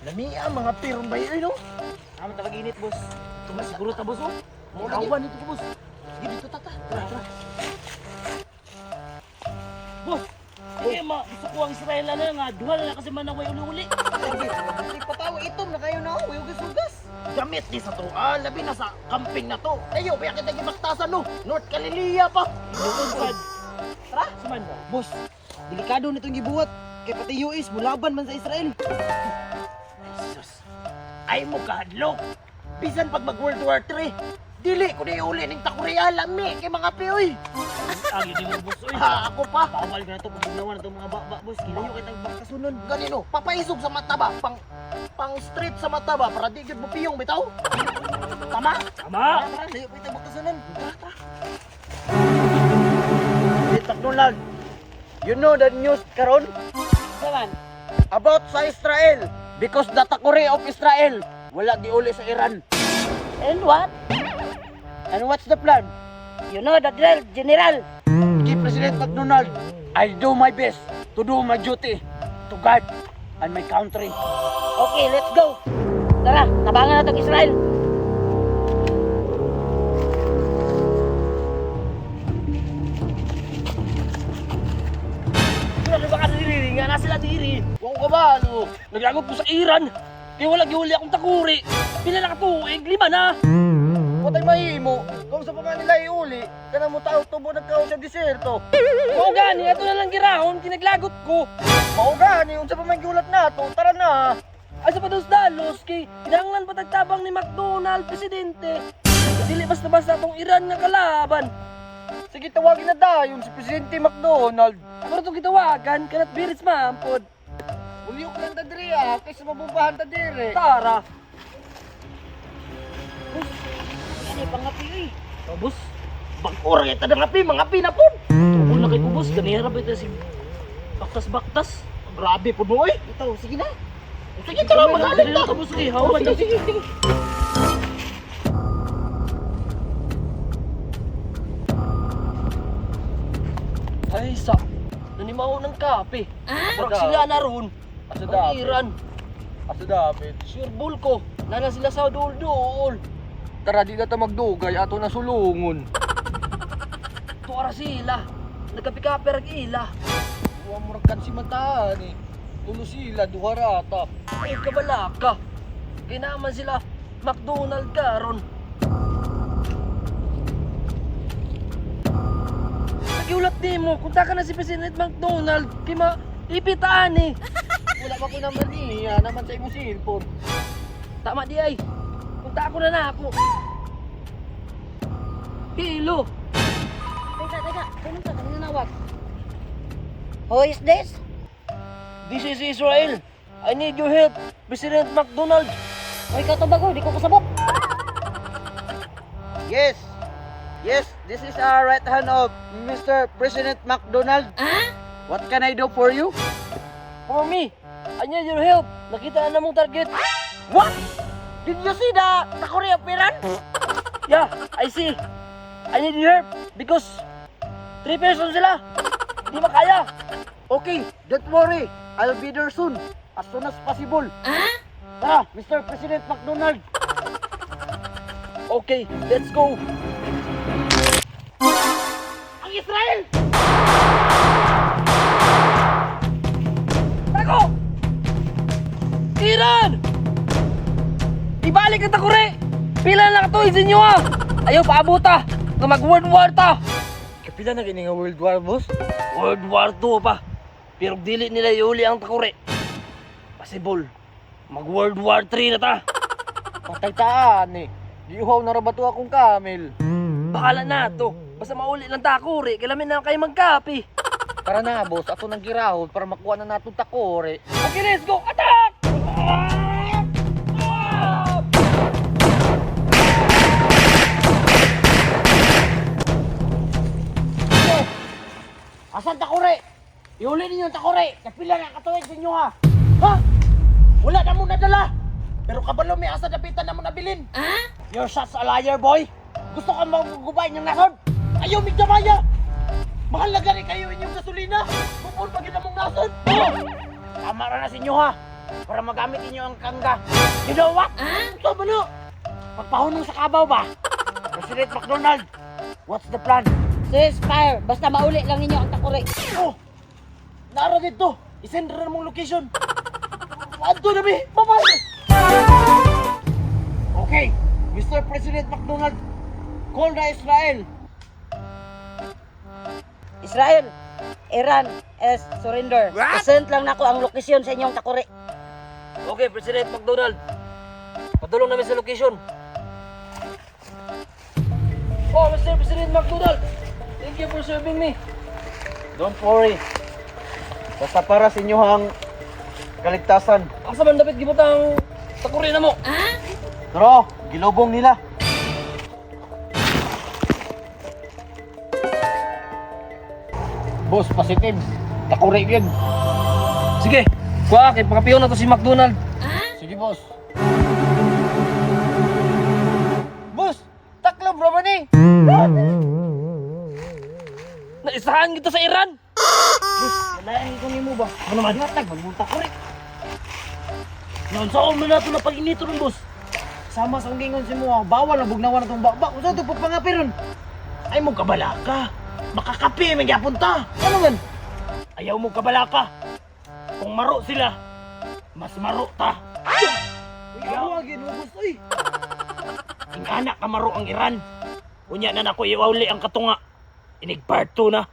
Lami ang mga pirong bayo, no? Aman tawag init, boss. Ito na siguro ta, boss, oh. Mau Lagi. kawan itu, boss. Sige, dito, tata. Tara. Boss, sige gusto ko ang Israel na nga. Duha na kasi man ako yung uli-uli. Sige, sige, patawa itom na kayo na, oh. Uyugas-ugas. Gamit ni sa to, labi na sa camping na to. Ayo, kaya kita gibaktasan, no? North Galilea pa. Inuunsan. Tara. Suman ba? Boss, delikado nitong gibuhat. Kay pati US, mulaban man sa Israel. Jesus. Ay mo kahadlok. Bisan pag mag World War 3, dili ko na iuli ng Takorea lami kay mga piyoy. Agi din mo, boss. Uy, Ha, ako pa. bawal ka na ito pag ginawa na itong mga bak boss. Kilayo kita magkasunod. Ganino, papaisog sa mata ba? Pang street sa mata ba? Para di gid mo piyong bitaw. Tama? Tama! Tara, layo pa itang magkasunan. Hey, Donald, you know the news karon Saman? about sa Israel because the Takore of Israel wala giuli sa Iran. And what? And what's the plan? You know the drill, General. Kay President McDonald, I'll do my best to do my duty to God and my country. Okay, let's go. Tara, tabangan na itong Israel. Ano ba ka diri? Nga na sila diri. Wow ka ba, ano? Naglagot ko sa Iran. Kaya wala giuli akong takuri. Pila na katuig, 5 na. Patay mahimo. Kung sa pa man nila iuli, kana mo tao tubo nagkaon sa diserto. Mao gani, ato na lang girahon, kinaglagot ko. Maugani, unsa pa man giulat nato, tara na. Asa pa dos dalos, kay kinahanglan pa tagtabang ni McDonald, presidente. Dili basta-basta tong Iran nga kalaban. Sige, tawagin na dayon si Presidente McDonald. Ako itong kitawagan, kanat biris maampod. Ulyo ka lang tadiri kaysa mabumbahan tadiri. Tara. Bus, ano yung pangapi eh? Oh, bus, Bag-ora kita ng api, mga pinapon. tungkol na kay ko bus, ganihara ba ito si baktas-baktas? Grabe po mo, eh. Ito, sige na. Sige, tara, magalit na. Tapos kay hawa na. Sige. Ay, sa, nanimaw ng kape. Murag Asa sila daw? na ron. Asa Ang daw? Iran. Asa David? Sure bull ko. Nana sila sa dool-dool. Tara, di na ta magdugay, ato na sulungon. Tuara sila. Nagkapi-kape rag ila. Huwag mo ragkan si Mataan, eh. Tulo sila, duharata. Ay, kabala ka. Kinaman sila McDonald karon. Nagiulat di mo, kunta ka na si President McDonald, kay ipitaan eh. Wala pa ko naman niya, naman sa imong cellphone. Tama di ay. Kunta ako na ako. Hilo. Teka. Ganun ka, kanina nawag. Who is this? This is Israel. I need your help, President McDonald. Ay, ikaw to bago, di ko kasabot. Yes, this is our right hand of Mr. President McDonald. What can I do for you? For me, I need your help. Nakita na mong target. What? Did you see the Korea Piran? Yeah, I see. I need your help because 3 persons sila. Di makaya. Okay, don't worry. I'll be there soon. As soon as possible. Tara, Mr. President McDonald. Okay, let's go. Ang Israel! Tako! Iran! Ibalik ang takuri! Pila na katuig sa inyo ah! Ayaw paabuta! Nga mag-World War ta! Kapila na gini nga World War, boss? World War 2 pa! Pero dili nila iuli ang takuri. Possible. Mag-World War 3 na ta! Pataytaan eh. Giuhaw na rabato akong kamel. Bahala na to. Basta mauli lang takuri, kailamin na kayo magkapi. Tara na, boss. Ato nang girahon para makuha na natong takore. Okay, let's go! Attack! Asan takore? Ihuli ninyo ang takore. Kapila na katuwid sa inyo ha. Ha? Wala na mo nadala. Pero kabalo may asa dapitan na mo nabilin. You're such a liar, boy. Gusto ka magugubay ng nasod? Ayaw mig damaya. Mahalaga rin kayo inyong gasolina. Bukol pag yun mong nasod. Oh! Tama ra na sa inyo ha. para magamit ninyo ang kangga. You know what? Ito ba no? Pagpahunong sa kabaw ba? President McDonald, what's the plan? Ceasefire. Basta mauli lang ninyo ang takore. Oh! Naara dito! Isend rin mong location! Ato na bi! Babay! Okay, Mr. President McDonald, call na Israel! Israel, Iran, surrender. Present lang nako ang lokasyon sa inyong takore. Okay, President McDonald. Padulong namin sa location. Oh, Mr. President McDonald. Thank you for serving me. Don't worry. Basta para sa inyo ang kaligtasan. Asa man dapat gibutang takuri na mo? Pero, gilubong nila. Boss, positive. Takure yun. Sige, kuha kay pakapiyon na to si McDonald. Sige, boss. Boss, taklo bro man eh. Naisahan kita sa Iran. Boss, walain ko ni mo ba? Ano naman? Natag, magmunta ko rin. Noon, saan mo na ito na pag-inito rin, boss? Sama sa gingon si mo, bawal na bugnawan na itong bakbak. Kung saan ito papangapi ron? Ay mo kabala ka. Makakapi, may punta. Ano man? Ayaw mo kabala ka. Kung maro sila, mas maro ta. Ayaw agin mo, boss. Uy. Ingana ka maro ang Iran. Unya na nako iwawli ang katunga. Inig part 2 na.